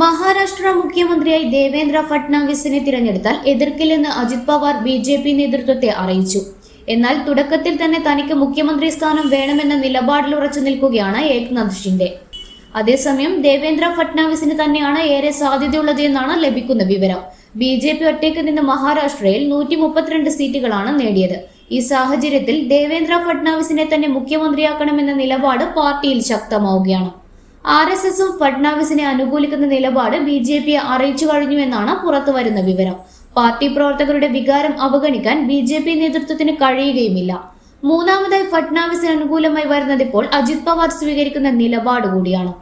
മഹാരാഷ്ട്ര മുഖ്യമന്ത്രിയായി ദേവേന്ദ്ര ഫട്നാവിസിനെ തിരഞ്ഞെടുത്താൽ എതിർക്കില്ലെന്ന് അജിത് പവാർ ബി.ജെ.പി. നേതൃത്വത്തെ അറിയിച്ചു. എന്നാൽ തുടക്കത്തിൽ തന്നെ തനിക്ക് മുഖ്യമന്ത്രി സ്ഥാനം വേണമെന്ന നിലപാടിൽ ഉറച്ചു നിൽക്കുകയാണ് ഏക്നാഥ് ഷിൻഡെ. അതേസമയം ദേവേന്ദ്ര ഫട്നാവിസിന് തന്നെയാണ് ഏറെ സാധ്യതയുള്ളത് എന്നാണ് ലഭിക്കുന്ന വിവരം. ബി.ജെ.പി. ഒറ്റയ്ക്ക് നിന്ന് മഹാരാഷ്ട്രയിൽ 132 സീറ്റുകളാണ് നേടിയത്. ഈ സാഹചര്യത്തിൽ ദേവേന്ദ്ര ഫട്നാവിസിനെ തന്നെ മുഖ്യമന്ത്രിയാക്കണമെന്ന നിലപാട് പാർട്ടിയിൽ ശക്തമാവുകയാണ്. RSSും ഫട്നാവിസിനെ അനുകൂലിക്കുന്ന നിലപാട് ബി.ജെ.പിയെ അറിയിച്ചു കഴിഞ്ഞുവെന്നാണ് പുറത്തുവരുന്ന വിവരം. പാർട്ടി പ്രവർത്തകരുടെ വികാരം അവഗണിക്കാൻ ബി.ജെ.പി. നേതൃത്വത്തിന് കഴിയുകയുമില്ല. മൂന്നാമതായി ഫട്നാവിസിന് അനുകൂലമായി വരുന്നതിപ്പോൾ അജിത് പവാർ സ്വീകരിക്കുന്ന നിലപാട് കൂടിയാണ്.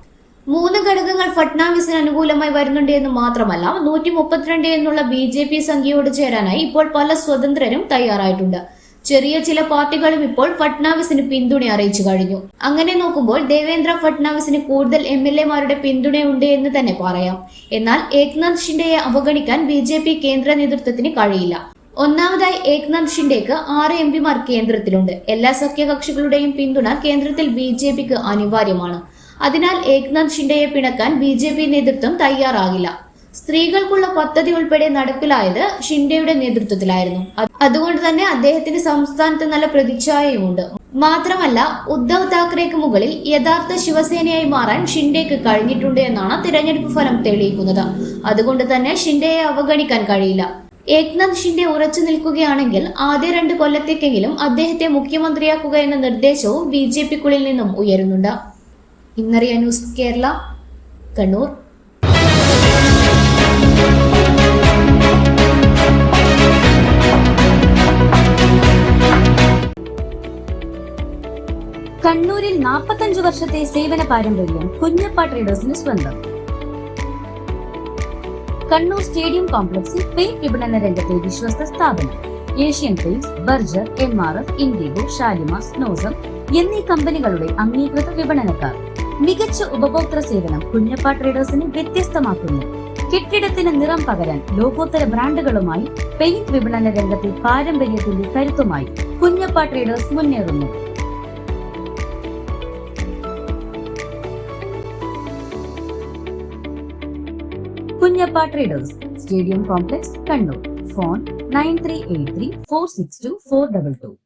3 ഘടകങ്ങൾ ഫട്നാവിസിന് അനുകൂലമായി വരുന്നുണ്ട് എന്ന് മാത്രമല്ല, 132 എന്നുള്ള ബി.ജെ.പി. സംഖ്യയോട് ചേരാനായി ഇപ്പോൾ പല സ്വതന്ത്രരും തയ്യാറായിട്ടുണ്ട്. ചെറിയ ചില പാർട്ടികളും ഇപ്പോൾ ഫട്നാവിസിന് പിന്തുണ അറിയിച്ചു കഴിഞ്ഞു. അങ്ങനെ നോക്കുമ്പോൾ ദേവേന്ദ്ര ഫട്നാവിസിന് കൂടുതൽ MLA-മാരുടെ പിന്തുണയുണ്ട് എന്ന് തന്നെ പറയാം. എന്നാൽ ഏക്നാഥ് ഷിൻഡെയെ അവഗണിക്കാൻ ബി.ജെ.പി. കേന്ദ്ര നേതൃത്വത്തിന് കഴിയില്ല. ഒന്നാമതായി ഏക്നാഥ് ഷിൻഡെക്ക് 6 MP-മാർ കേന്ദ്രത്തിലുണ്ട്. എല്ലാ സഖ്യകക്ഷികളുടെയും പിന്തുണ കേന്ദ്രത്തിൽ ബി.ജെ.പിക്ക് അനിവാര്യമാണ്. അതിനാൽ ഏക്നാഥ് ഷിൻഡെയെ പിണക്കാൻ ബി.ജെ.പി. നേതൃത്വം തയ്യാറാകില്ല. സ്ത്രീകൾക്കുള്ള പദ്ധതി ഉൾപ്പെടെ നടപ്പിലായത് ഷിൻഡെയുടെ നേതൃത്വത്തിലായിരുന്നു. അതുകൊണ്ട് തന്നെ അദ്ദേഹത്തിന് സംസ്ഥാനത്ത് നല്ല പ്രതിച്ഛായയുമുണ്ട്. മാത്രമല്ല, ഉദ്ധവ് താക്കറെക്ക് മുകളിൽ യഥാർത്ഥ ശിവസേനയായി മാറാൻ ഷിൻഡെക്ക് കഴിഞ്ഞിട്ടുണ്ട് എന്നാണ് തിരഞ്ഞെടുപ്പ് ഫലം തെളിയിക്കുന്നത്. അതുകൊണ്ട് തന്നെ ഷിൻഡെയെ അവഗണിക്കാൻ കഴിയില്ല. ഏക്നാഥ് ഷിൻഡെ ഉറച്ചു നിൽക്കുകയാണെങ്കിൽ ആദ്യ 2 കൊല്ലത്തേക്കെങ്കിലും അദ്ദേഹത്തെ മുഖ്യമന്ത്രിയാക്കുക എന്ന നിർദ്ദേശവും ബി.ജെ.പിക്കുള്ളിൽ നിന്നും ഉയരുന്നുണ്ട്. ഇന്നറിയ ന്യൂസ് കേരള, കണ്ണൂർ. കണ്ണൂരിൽ 45 വർഷത്തെ സേവന പാരമ്പര്യം കുഞ്ഞപ്പ ട്രേഡേഴ്സിന് സ്വന്തം. കണ്ണൂർ സ്റ്റേഡിയം കോംപ്ലക്സിൽ പെയിന്റ് വിപണന രംഗത്തെ വിശ്വസ്ത സ്ഥാപനം. Asian paints, Berger, MRF, IndiGo, Shalimar, സ്നോസം എന്നീ കമ്പനികളുടെ അംഗീകൃത വിപണനക്കാർ. മികച്ച ഉപഭോക്തൃ സേവനം കുഞ്ഞപ്പ ട്രേഡേഴ്സിനെ വ്യത്യസ്തമാക്കുന്നു. കെട്ടിടത്തിന് നിറം പകരാൻ ലോകോത്തര ബ്രാൻഡുകളുമായി പെയിന്റ് വിപണന രംഗത്തെ പാരമ്പര്യത്തിന്റെ കരുത്തുമായി കുഞ്ഞപ്പ ട്രേഡേഴ്സ് മുന്നേറുന്നു. Kunjappa traders, stadium complex, Kannur. Phone 9383 462 422.